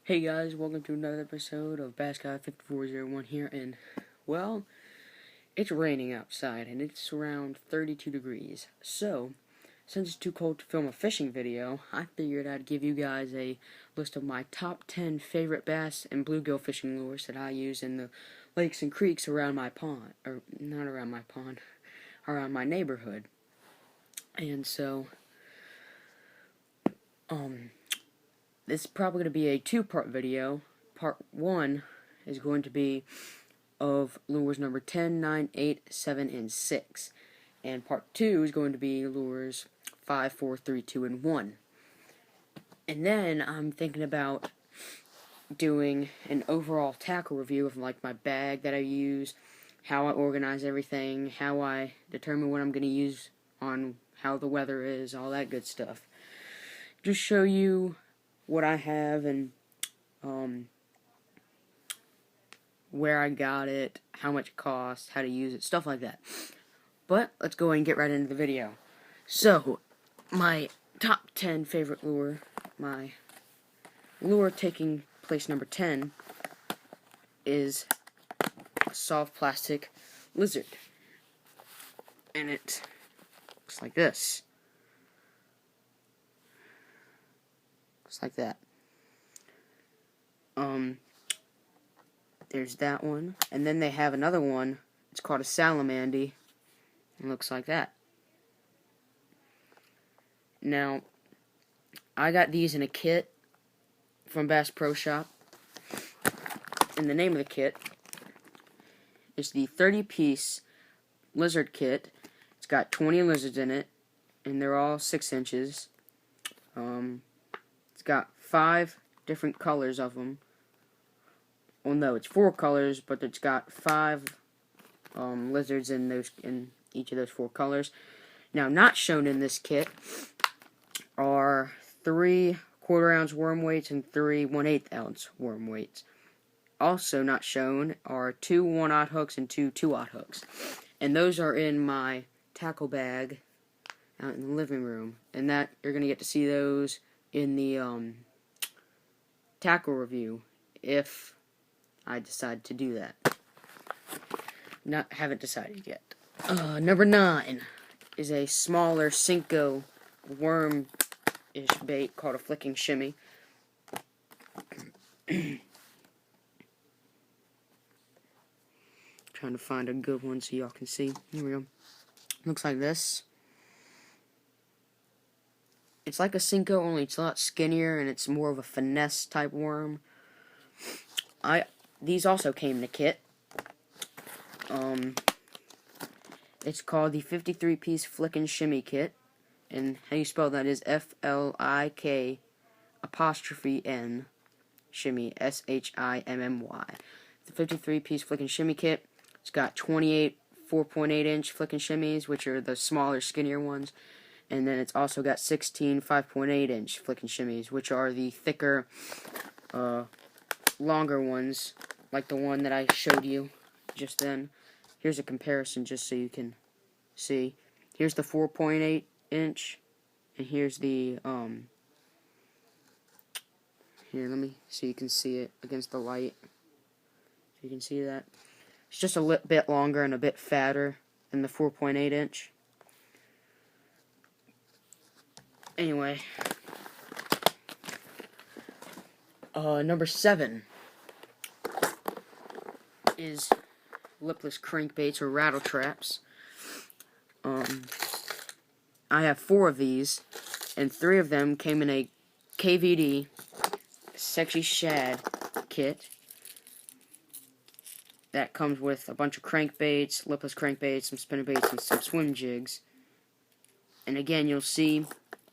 Hey guys, welcome to another episode of Bass Guy 5401 here, and well, it's raining outside and it's around 32 degrees. So, since it's too cold to film a fishing video, I figured I'd give you guys a list of my top 10 favorite bass and bluegill fishing lures that I use in the lakes and creeks around my pond, or not around my pond, around my neighborhood. And so, this is probably going to be a two-part video. Part 1 is going to be of lures number 10, 9, 8, 7, and 6. And part 2 is going to be lures 5, 4, 3, 2, and 1. And then I'm thinking about doing an overall tackle review of like my bag that I use, how I organize everything, how I determine what I'm going to use on how the weather is, all that good stuff. Just show you what I have and where I got it, how much it costs, how to use it, stuff like that. But let's go and get right into the video. So, my top 10 favorite lure, my lure taking place number 10 is a soft plastic lizard. And it looks like this. Like that. There's that one, and then they have another one. It's called a salamandy. It looks like that. Now, I got these in a kit from Bass Pro Shop, and the name of the kit is the 30-piece lizard kit. It's got 20 lizards in it, and they're all 6 inches. It's got 5 different colors of them. Well, no, it's 4 colors, but it's got 5 lizards in each of those 4 colors. Now, not shown in this kit are 3 1/4-ounce worm weights and 3 1/8-ounce worm weights. Also not shown are 2 1/0 hooks and 2 2/0 hooks. And those are in my tackle bag out in the living room. And that you're going to get to see those in the tackle review if I decide to do that. Haven't decided yet. Number 9 is a smaller Cinco worm-ish bait called a flicking shimmy. Trying to find a good one so y'all can see. Here we go. Looks like this. It's like a Cinco, only it's a lot skinnier, and it's more of a finesse type worm. These also came in a kit. It's called the 53-piece Flick and Shimmy kit, and how you spell that is FLIK apostrophe N shimmy SHIMMY. The 53-piece Flick and Shimmy kit. It's got 28 4.8-inch Flick and Shimmies, which are the smaller, skinnier ones. And then it's also got 16 5.8-inch Flick and Shimmies, which are the thicker, longer ones, like the one that I showed you just then. Here's a comparison just so you can see. Here's the 4.8-inch, and here's the, here, let me see, you can see it against the light. You can see that. It's just a bit longer and a bit fatter than the 4.8-inch. Anyway, number 7 is lipless crankbaits or rattle traps. I have 4 of these, and 3 of them came in a KVD Sexy Shad kit that comes with a bunch of crankbaits, lipless crankbaits, some spinnerbaits, and some swim jigs. And again, you'll see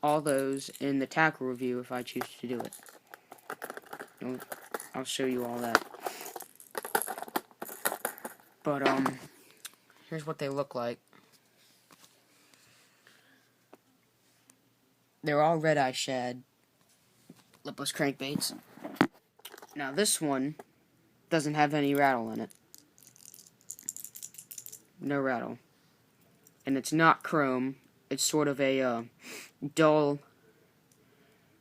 all those in the tackle review if I choose to do it. I'll show you all that. But, here's what they look like. They're all red-eye shad lipless crankbaits. Now, this one doesn't have any rattle in it. No rattle. And it's not chrome. It's sort of a dull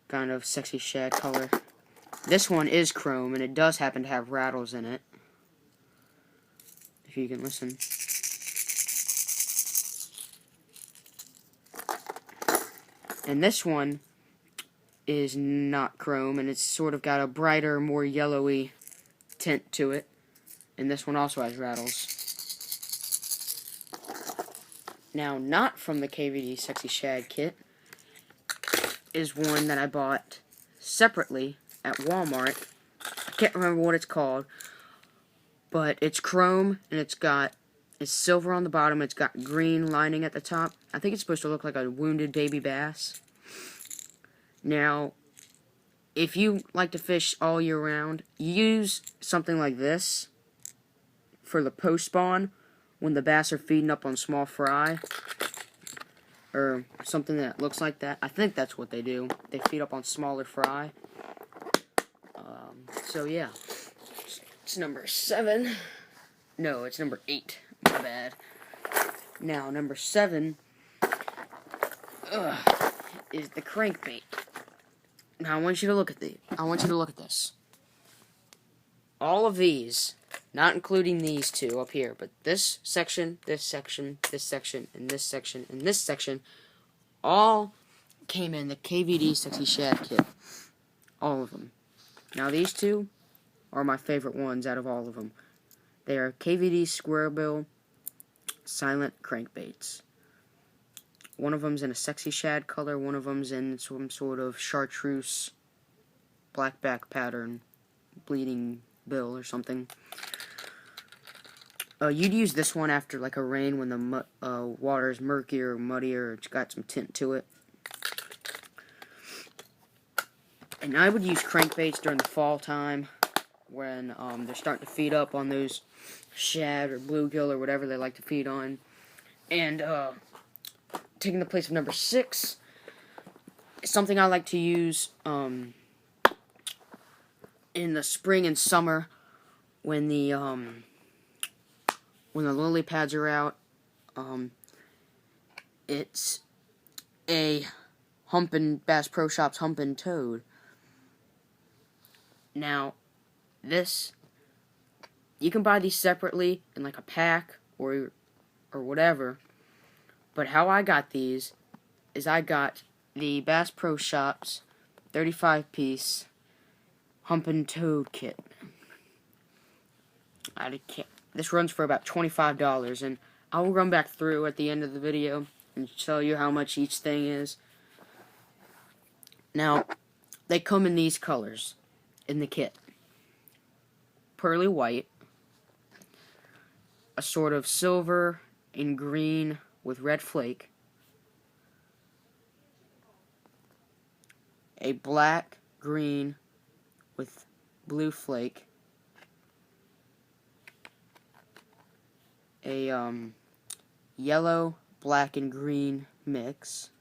kind of sexy shad color. This one is chrome, and it does happen to have rattles in it. If you can listen. And this one is not chrome, and it's sort of got a brighter, more yellowy tint to it. And this one also has rattles. Now, not from the KVD Sexy Shad kit, is one that I bought separately at Walmart. I can't remember what it's called, but it's chrome, and it's silver on the bottom, it's got green lining at the top. I think it's supposed to look like a wounded baby bass. Now, if you like to fish all year round, use something like this for the post-spawn when the bass are feeding up on small fry, or something that looks like that. I think that's what they do. They feed up on smaller fry. So yeah, it's number 7. No, it's number 8. My bad. Now, number 7 is the crankbait. Now, I want you to look at this. All of these, not including these two up here, but this section, this section, this section, and this section, and this section, all came in the KVD Sexy Shad kit. All of them. Now, these two are my favorite ones out of all of them. They are KVD Squarebill Silent Crankbaits. One of them's in a Sexy Shad color, one of them's in some sort of chartreuse blackback pattern, bleeding bill or something. You'd use this one after like a rain when the water's murkier or muddier, it's got some tint to it. And I would use crankbaits during the fall time when they're starting to feed up on those shad or bluegill or whatever they like to feed on. And taking the place of number 6 is something I like to use in the spring and summer when the lily pads are out. It's a Bass Pro Shops Humpin' Toad. Now, this, you can buy these separately in like a pack or whatever, but how I got these is I got the Bass Pro Shops 35-piece Humpin' Toad kit. This runs for about $25, and I will run back through at the end of the video and tell you how much each thing is. Now, they come in these colors in the kit. Pearly white, a sort of silver and green with red flake, a black green with blue flake, a yellow, black, and green mix,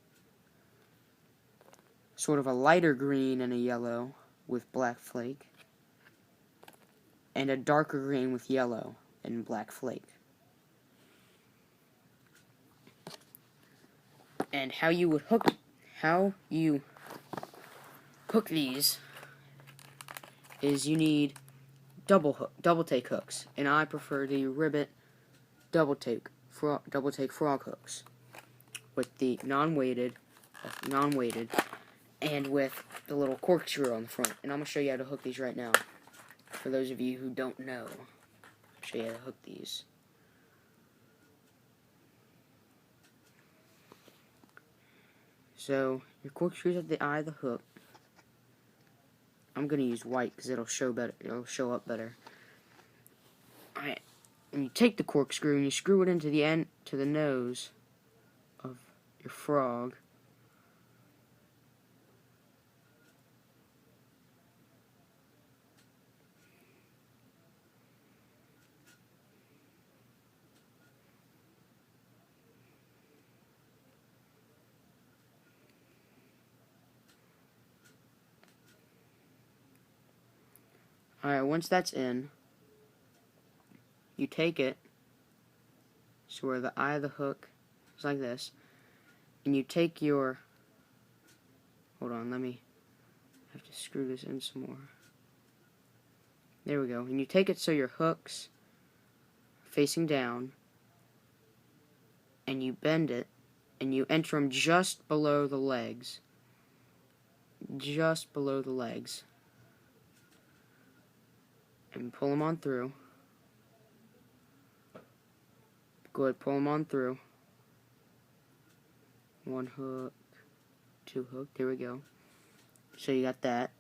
sort of a lighter green and a yellow with black flake, and a darker green with yellow and black flake. And how you hook these is you need double take hooks, and I prefer the Ribbit double take frog hooks with the non-weighted, and with the little corkscrew on the front. And I'm gonna show you how to hook these right now. For those of you who don't know, I'll show you how to hook these. So your corkscrew's at the eye of the hook. I'm gonna use white because it'll show better. It'll show up better. Alright, and you take the corkscrew and you screw it into the end, to the nose of your frog. Alright, once that's in, you take it, so where the eye of the hook is like this, and you take your, hold on, I have to screw this in some more. There we go. And you take it so your hook's facing down, and you bend it, and you enter them just below the legs. Just below the legs. And pull them on through. Go ahead, pull them on through. One hook, two hook, there we go. So you got that.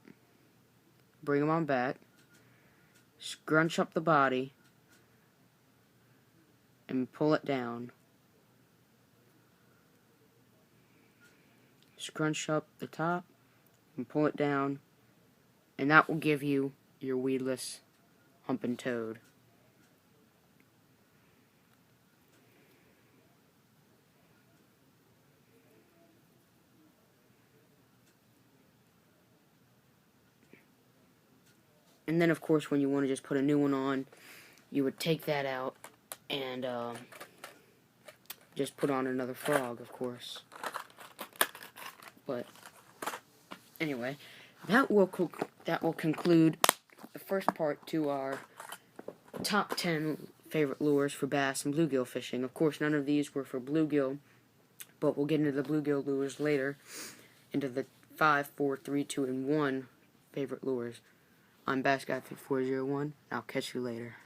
Bring them on back. Scrunch up the body. And pull it down. Scrunch up the top and pull it down. And that will give you your weedless humping toad. And then, of course, when you want to just put a new one on, you would take that out and just put on another frog, of course. But anyway, that will conclude the first part to our top 10 favorite lures for bass and bluegill fishing. Of course, none of these were for bluegill, but we'll get into the bluegill lures later, into the 5, 4, 3, 2, and 1 favorite lures. I'm Bass Guy 5401. I'll catch you later.